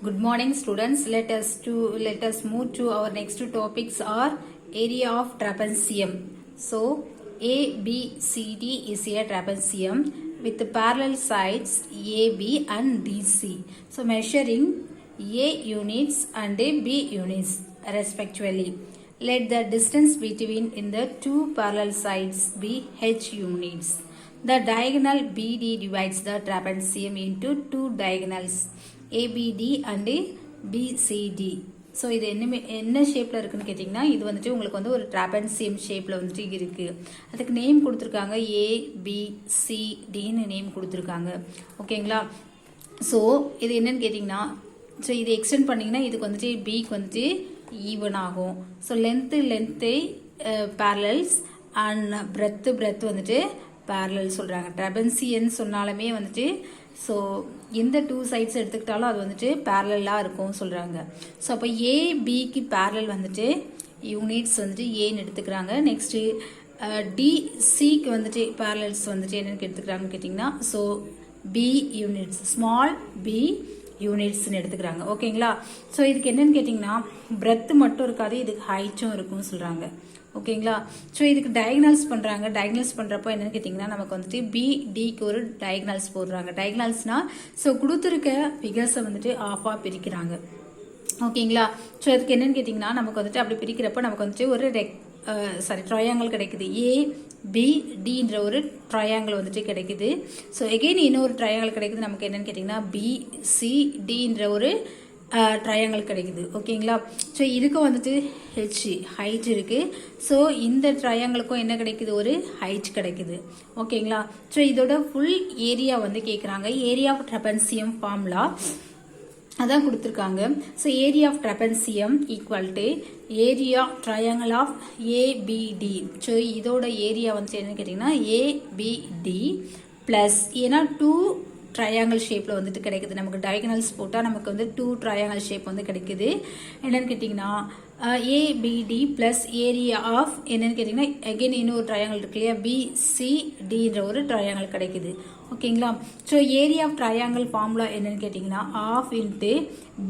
Good morning, students. Let us move to our next two topics are area of trapezium. So ABCD is a trapezium with parallel sides AB and DC. So measuring A units and B units respectively. Let the distance between in the two parallel sides be H units. The diagonal BD divides the trapezium into two diagonals ABD and BCD. So இது என்ன ஷேப்பில் இருக்குன்னு கேட்டிங்கன்னா இது வந்துட்டு உங்களுக்கு வந்து ஒரு ட்ராபன்சியம் ஷேப்பில் வந்துட்டு இருக்குது. அதுக்கு நேம் கொடுத்துருக்காங்க ABCDன்னு நேம் கொடுத்துருக்காங்க. ஓகேங்களா? ஸோ இது என்னன்னு கேட்டிங்கன்னா ஸோ இது எக்ஸ்டெண்ட் பண்ணிங்கன்னா இதுக்கு வந்துட்டு பிக்கு வந்துட்டு ஈவன் ஆகும். So length parallels and breadth வந்துட்டு பேரலல் சொல்கிறாங்க. ட்ராபன்சியன் சொன்னாலுமே வந்துட்டு ஸோ எந்த டூ சைட்ஸ் எடுத்துக்கிட்டாலும் அது வந்துட்டு பேரலாக இருக்கும் சொல்கிறாங்க. ஸோ அப்போ ஏபிக்கு பேரலல் வந்துட்டு யூனிட்ஸ் வந்துட்டு ஏன்னு எடுத்துக்கிறாங்க. நெக்ஸ்ட்டு டிசிக்கு வந்துட்டு பேரலல்ஸ் வந்துட்டு என்னென்னு எடுத்துக்கிறாங்கன்னு கேட்டிங்கன்னா so P units small P யூனிட்ஸ்ன்னு எடுத்துக்கிறாங்க. ஓகேங்களா? ஸோ இதுக்கு என்னென்னு கேட்டிங்கன்னா பிரெத்து மட்டும் இருக்காது, இதுக்கு ஹைட்டும் இருக்கும்னு சொல்கிறாங்க. ஓகேங்களா? ஸோ இதுக்கு டயக்னல்ஸ் பண்ணுறாங்க. டயக்னல்ஸ் பண்ணுறப்போ என்னென்னு கேட்டிங்கன்னா நமக்கு வந்துட்டு பிடிக்கு ஒரு டயக்னல்ஸ் போடுறாங்க. டயக்னல்ஸ்னால் ஸோ கொடுத்துருக்க ஃபிகர்ஸை வந்துட்டு ஆஃபாக பிரிக்கிறாங்க. ஓகேங்களா? ஸோ அதுக்கு என்னென்னு கேட்டிங்கன்னா நமக்கு வந்துட்டு அப்படி பிரிக்கிறப்போ நமக்கு வந்துட்டு ஒரு ட்ரையாங்கிள் கிடைக்குது. ABDன்ற ஒரு ட்ரையாங்கிள் வந்துட்டு கிடைக்குது. ஸோ எகெயின் இன்னொரு ட்ரையாங்கிள் கிடைக்குது. நமக்கு என்னென்னு கேட்டிங்கன்னா BCDன்ற ஒரு ட்ரையாங்கிள் கிடைக்குது. ஓகேங்களா? ஸோ இதுக்கும் வந்துட்டு ஹைட் இருக்குது. ஸோ இந்த ட்ரையாங்கிளுக்கும் என்ன கிடைக்குது? ஒரு ஹைட் கிடைக்குது. ஓகேங்களா? ஸோ இதோட ஃபுல் ஏரியா வந்து கேட்குறாங்க. ஏரியா ஆஃப் ட்ராபன்சியம் ஃபார்முலா அதான் கொடுத்துருக்காங்க. So area of trapezium equal to area triangle of ABD. So இதோட ஏரியா வந்து என்னன்னு கேட்டிங்கன்னா ABD ப்ளஸ் ஏன்னா டூ ட்ரையாங்கிள் ஷேப்பில் வந்துட்டு கிடைக்குது. நமக்கு டயகனல்ஸ் போட்டால் நமக்கு வந்து டூ ட்ரையாங்கிள் ஷேப் வந்து கிடைக்குது. என்னென்னு கேட்டிங்கன்னா ABD ப்ளஸ் ஏரியா ஆஃப் என்னென்னு கேட்டிங்கன்னா அகெயின் இன்னொரு ட்ரையாங்கிள் இருக்கு இல்லையா BCDன்ற ஒரு ட்ரையாங்கிள் கிடைக்குது. ஓகேங்களா? So area of triangle formula என்னென்னு கேட்டிங்கன்னா half into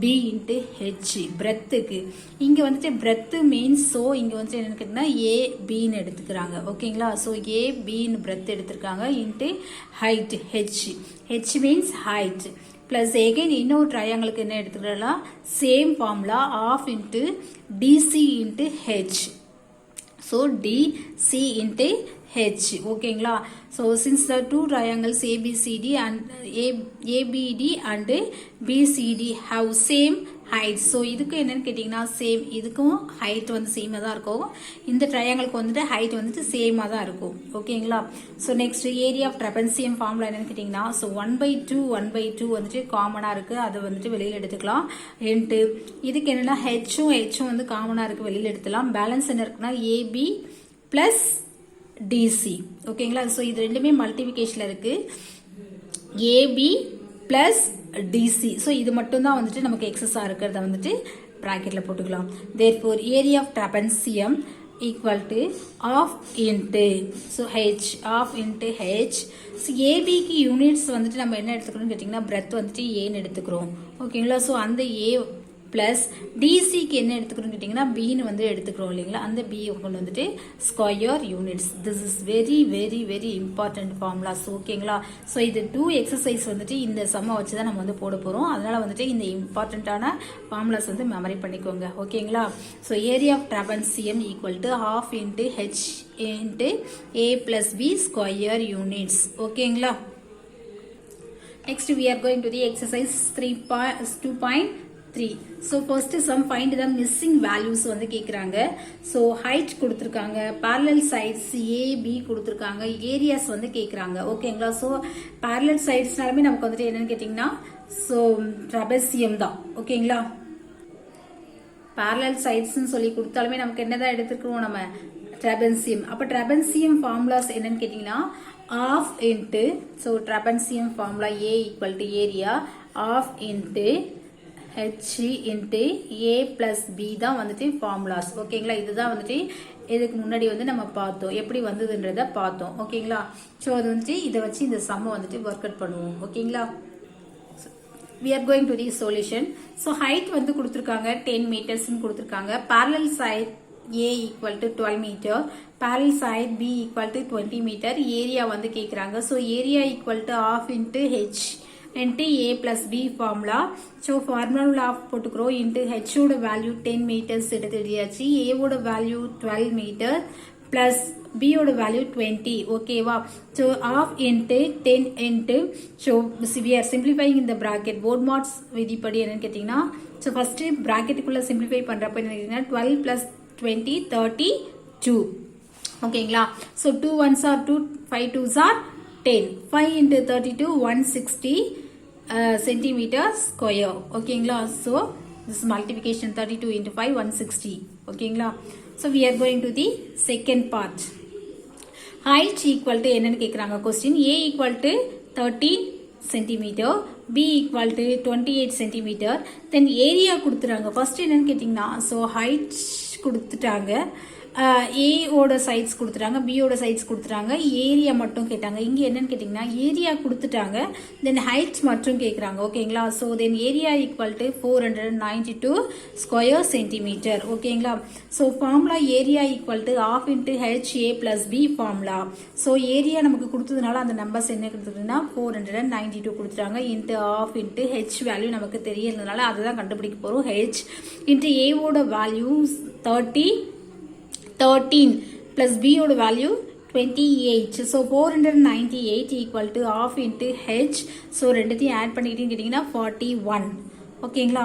B into H பிரெத்துக்கு. இங்கே வந்துட்டு பிரெத்து மீன்ஸ் ஸோ இங்கே வந்துட்டு என்னென்னு கேட்டிங்கன்னா ABன்னு எடுத்துக்கிறாங்க. ஓகேங்களா? ஸோ ABன்னு பிரெத் எடுத்துருக்காங்க into height H means height plus again இன்னொரு ட்ரையாங்கிளுக்கு என்ன எடுத்துக்கலாம் same formula half into DC into H. So DC into H. ஓகேங்களா? So since the two triangles ABD and BCD have same height. ஸோ இதுக்கு என்னன்னு கேட்டிங்கன்னா சேம், இதுக்கும் ஹைட் வந்து சேமாக தான் இருக்கும். இந்த ட்ரையாங்கிளுக்கு வந்துட்டு ஹைட் வந்துட்டு சேமாக தான் இருக்கும். ஓகேங்களா? So next area of trapezium formula என்னன்னு கேட்டிங்கன்னா ஸோ 1/2 வந்துட்டு காமனாக இருக்குது, அதை வந்துட்டு வெளியில் எடுத்துக்கலாம். இன்ட்டு இதுக்கு என்னென்னா ஹெச்சும் வந்து காமனாக இருக்குது, வெளியில் எடுத்துக்கலாம். பேலன்ஸ் என்ன இருக்குன்னா AB ப்ளஸ் DC. ஓகேங்களா? ஸோ இது ரெண்டுமே மல்டிபிகேஷனில் இருக்குது AB ப்ளஸ் DC. ஸோ இது மட்டும்தான் வந்துட்டு நமக்கு எக்ஸஸாக இருக்கிறத வந்துட்டு ப்ராக்கெட்டில் போட்டுக்கலாம். Therefore area of trapezium equal to half into so half into H. So ஏபிக்கு யூனிட்ஸ் வந்துட்டு நம்ம என்ன எடுத்துக்கணும்னு கேட்டிங்கன்னா பிரெத் வந்துட்டு ஏன்னு எடுத்துக்கிறோம். ஓகேங்களா? ஸோ அந்த ஏ ப்ளஸ் டிசிக்கு என்ன எடுத்துக்கிறோம்னு கேட்டிங்கன்னா பின்னு வந்து எடுத்துக்கிறோம் இல்லைங்களா? அந்த பி கொண்டு வந்துட்டு square units. This is very very very important formulas. ஓகேங்களா? ஸோ இது 2 எக்ஸசைஸ் வந்துட்டு இந்த சம்மை வச்சு தான் நம்ம வந்து போட போகிறோம். அதனால் வந்துட்டு இந்த இம்பார்ட்டண்ட்டான ஃபார்முலாஸ் வந்து மெமரி பண்ணிக்கோங்க. ஓகேங்களா? So area of trapezium equal to half into H into A plus B square units. ஓகேங்களா? நெக்ஸ்ட் we are going to the exercise 2.3. So first some find the missing values வந்து கேட்குறாங்க. ஸோ ஹைட் கொடுத்துருக்காங்க, parallel sides AB கொடுத்துருக்காங்க, areas வந்து கேட்குறாங்க. ஓகேங்களா? So parallel சைட்ஸ்னாலுமே நமக்கு வந்துட்டு என்னன்னு கேட்டிங்கன்னா ஸோ ட்ராபன்சியம் தான். ஓகேங்களா? பேரலல் சைட்ஸ்ன்னு சொல்லி கொடுத்தாலுமே நமக்கு என்னதான் எடுத்துக்கிறோம் நம்ம ட்ராபன்சியம். அப்போ ட்ராபன்சியம் ஃபார்முலாஸ் என்னன்னு கேட்டிங்கன்னா half into so trapezium formula A equal to area half into H into A plus B தான் வந்துட்டு ஃபார்முலாஸ். ஓகேங்களா? இதுதான் வந்துட்டு இதுக்கு முன்னாடி வந்து நம்ம பார்த்தோம், எப்படி வந்ததுன்றத பார்த்தோம். ஓகேங்களா? ஸோ அது வந்துட்டு இதை வச்சு இந்த சம்மை வந்துட்டு ஒர்க் அவுட் பண்ணுவோம். ஓகேங்களா? we are going to the solution. So height வந்து கொடுத்திருக்காங்க 10 meters கொடுத்திருக்காங்க. Parallel side A equal to 12 meter, parallel side B equal to 20 meter. Area வந்து கேக்குறாங்க. So area equal to half into H into A plus B formula. So formula போட்டுக்கிறோம் into H ஓட value 10 meters எடுத்துடியாச்சு. A ஓட value 12 meter plus B ஓட value 20. ஓகேவா? So half into 10 into, so we are simplifying in the bracket. Board mods விதிப்படி என்னன்னு கேட்டீங்கன்னா, so first bracketக்குள்ள simplify பண்றப்ப என்ன கேட்டீங்கன்னா 12 plus 20 32. ஓகேங்களா? So 2 ones are 2, 5 twos are 10. 5 into 32 160 centimeter square. ஓகேங்களா? So this is multiplication 32 into 5 160. ஓகேங்களா? So we are going to the second part. Height equal to என்னன்னு கேக்குறாங்க question. A equal to 13 centimeter, B equal to 28 centimeter. Then area கொடுத்துறாங்க. First என்னன்னு கேட்டீங்கன்னா, so height கொடுத்துட்டாங்க, A ஓட sides கொடுத்துட்டாங்க, B ஓட சைட்ஸ் கொடுத்துட்டாங்க, ஏரியா மட்டும் கேட்டாங்க. இங்க என்னன்னு கேட்டீங்கன்னா ஏரியா கொடுத்துட்டாங்க, தென் ஹைட்ஸ் மட்டும் கேக்குறாங்க. ஓகேங்களா? So then area equal to 492 square centimetre. ஓகேங்களா? So formula area equal to half into H A plus B formula. So area நமக்கு கொடுத்ததுனால அந்த நம்பர்ஸ் என்ன கொடுத்துருக்குன்னா 492 கொடுத்துட்டாங்க, into half into H value நமக்கு தெரியறதுனால அதுதான் கண்டுபிடிக்க போறோம். H இன்ட்டு A ஓட வேல்யூ 13 plus B ஓட value 28. So 498 equal to half into H. So ரெண்டுத்தையும் ஆட் பண்ணிக்கிட்டீங்க கேட்டீங்கன்னா 41. ஓகேங்களா?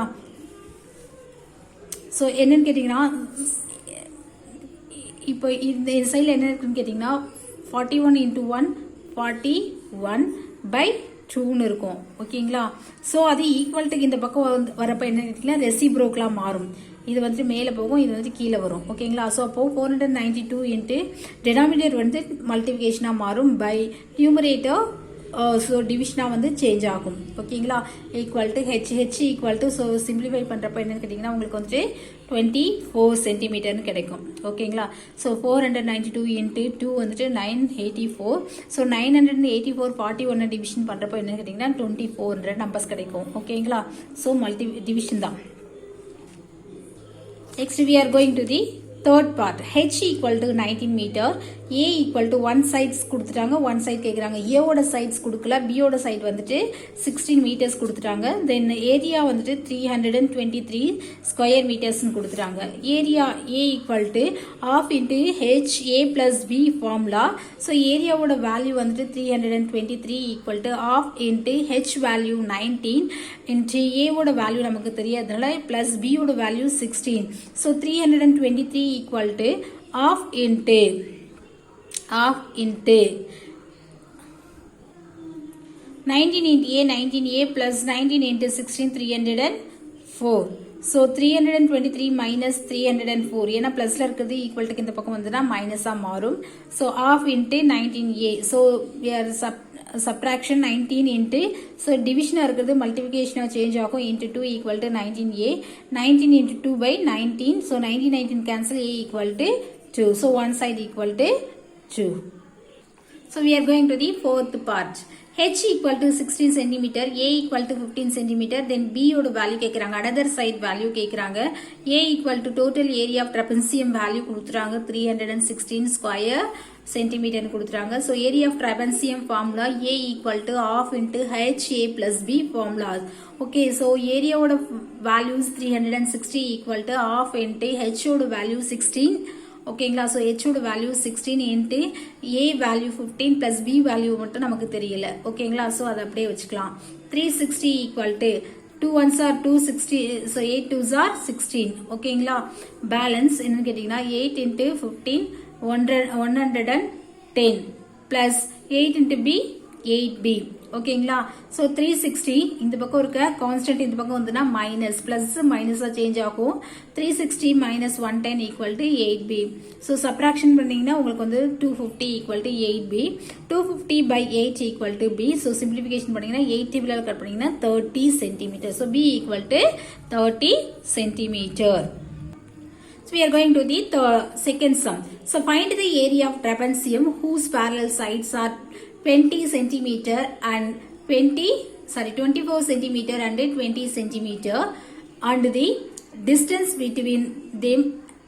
ஸோ என்னன்னு கேட்டீங்கன்னா, இப்போ இந்த சைடில் என்ன இருக்குன்னு கேட்டீங்கன்னா 41 into 1 41 by 2ன்னு இருக்கும். ஓகேங்களா? ஸோ அது ஈக்குவல்ட்டுக்கு இந்த பக்கம் வரப்போ என்ன கேட்டீங்கன்னா ரெசிப்ரோக்கெலாம் மாறும். இது வந்து மேலே போகும், இது வந்து கீழே வரும். ஓகேங்களா? ஸோ அப்போ 492 இன்ட்டு டெனாமினேட்டர் வந்து மல்டிபிகேஷனாக மாறும், பை நியூமரேட்டர் ஸோ டிவிஷனாக வந்து சேஞ்ச் ஆகும். ஓகேங்களா? Equal to H equal to, so simplify பண்ணுறப்ப என்னன்னு கேட்டிங்கன்னா உங்களுக்கு வந்துட்டு 24 சென்டிமீட்டர்னு கிடைக்கும். ஓகேங்களா? ஸோ 492 இன்ட்டு 2 வந்துட்டு 984. ஸோ 984 41 டிவிஷன் பண்ணுறப்போ என்னன்னு கேட்டிங்கன்னா 2400 நம்பர்ஸ் கிடைக்கும். ஓகேங்களா? ஸோ மல்டி டிவிஷன் தான். Next we are going to the third part. H equal to 19 meter, A equal to one sides கொடுத்துட்டாங்க, one side கேக்குறாங்க. A ஓட sides கொடுக்கல, B ஓட side வந்துட்டு 16 meters கொடுத்துட்டாங்க. Then area வந்துட்டு 323 square meters கொடுத்துட்டாங்க. Area A equal to half into H A plus B formula. So area ஓட value வந்துட்டு 323 equal to half into H value 19 into A ஓட value நமக்கு தெரியாதனால plus B ஓட value 16. So 323 equal to half into 19 into A, 19A plus 19 into 16 304. So 323 minus 304, ஏன்னா பிளஸ்ல இருக்கிறது equal to இந்த பக்கம் வந்துனா மைனஸா மாறும். So half into 19A. So we are subtraction 19 into, so division இருக்கிறது multiplication change ஆகும், into 2 equal to 19A. 19 into 2 by 19. So 19 cancel, A equal to 2. So one side equal to 2. So we are going to the fourth part. H equal to 16 centimeter, A equal to 15 centimeter, then B ஓட value கேக்குறாங்க, another side value கேக்குறாங்க. A equal to total area of trapezium value கொடுத்துறாங்க 316 square centimeter கொடுத்துறாங்க. So area of trapezium formula A equal to half into H A plus B formula. Okay, so area ஓட values 360 equal to half into H ஓட value 16. ஓகேங்களா? So ஹெச்சோட value 16 into A value 15 plus B value மட்டும் நமக்கு தெரியல. ஓகேங்களா? So அதை அப்படியே வச்சுக்கலாம். 360 equal to 2 ones are 260, so 8 2s are 16. ஓகேங்களா? பேலன்ஸ் என்னன்னு கேட்டிங்கன்னா 8 into 15 110 plus 8 into B 8b. ஓகேங்களா? ஸோ 360 இந்த பக்கம் இருக்க கான்ஸ்டன்ட் இந்த பக்கம் வந்துன்னா மைனஸ், பிளஸ் மைனஸா சேஞ்ச் ஆகும். 360 minus 110 equal to 8b. So subtraction பண்ணீங்கன்னா உங்களுக்கு வந்து 250 equal to 8b. 250 by 8 equal to b. So simplification பண்ணீங்கன்னா 8 டேபிள் கட் பண்ணீங்கன்னா 30 centimeter. So b equal to 30 centimeter. So we are going to the second sum. So find the area of trapezium whose parallel sides are 20 centimeter and 20 24 centimeter and 20 centimeter, and the distance between them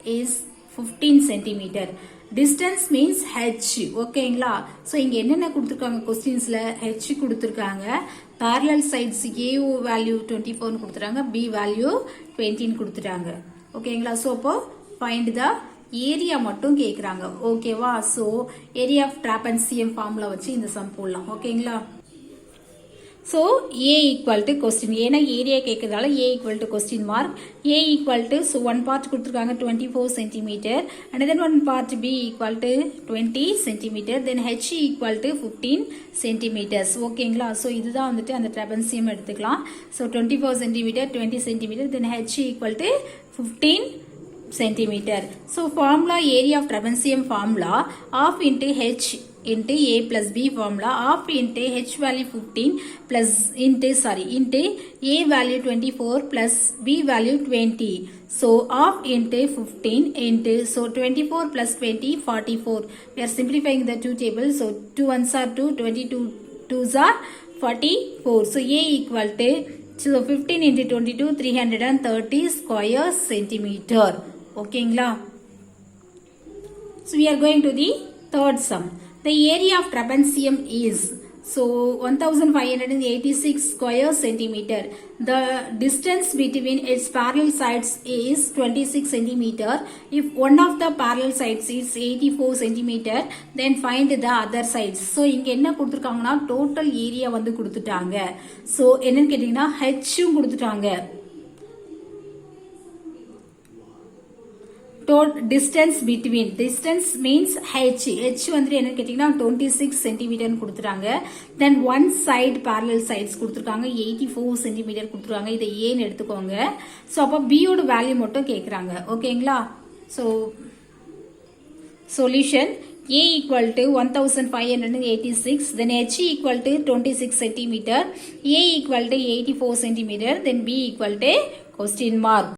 is 15 centimeter. Distance means h. ஓகேங்களா? So இங்கே என்னென்ன கொடுத்துருக்காங்க கொஸ்டின்ஸில் h கொடுத்துருக்காங்க, parallel sides a value 24 கொடுத்துட்டாங்க, b value 20 கொடுத்துட்டாங்க. ஓகேங்களா? So அப்போ find the area மட்டும் கேட்குறாங்க. ஓகேவா? So area of trapezium formula வச்சு இந்த சம் போடலாம். ஓகேங்களா? So A equal to question. ஏன்னா area கேட்கறதால A equal to question mark. A equal to, so one part கொடுத்துருக்காங்க 24 centimeter, and then one part B equal to 20 centimeter, then H equal to 15 centimeters. ஓகேங்களா? So இதுதான் வந்துட்டு அந்த ட்ராபன்சியம் எடுத்துக்கலாம். So 24 centimeter, 20 centimeter, then H equal to 15 centimeter. So formula area of trapezium formula half into H into A plus B formula, half into H value 15 plus into A value 24 plus B value 20. So half into 15 into, so 24 plus 20 44. We are simplifying the two tables. So 2 ones are 2, 22 2s are 44. So A equal to, so 15 into 22 330 square centimeter. Okay, so we are going to the third sum. The area of trapezium is, so 1586 square centimeter. The distance between its parallel sides is 26 centimeter. If one of the parallel sides is 84 centimeter, then find the other sides. So இங்க என்ன கொடுத்திருக்காங்கன்னா total area வந்து கொடுத்துட்டாங்க. So என்னன்னு கேட்டீங்கன்னா h கொடுத்துட்டாங்க. Distance between, distance means h வந்து என்ன கேட்டீங்கன்னா 26 centimeter கொடுத்துட்டாங்க. Then one side parallel sides கொடுத்துருக்காங்க 84 centimeter கொடுத்துருக்காங்க. இதை ஏன்னு எடுத்துக்கோங்க. ஸோ அப்போ b ஓட வேல்யூ மட்டும் கேட்குறாங்க. ஓகேங்களா? So solution A equal to 1586, then H equal to 26 centimeter, A equal to 84 centimeter, then B equal to question mark.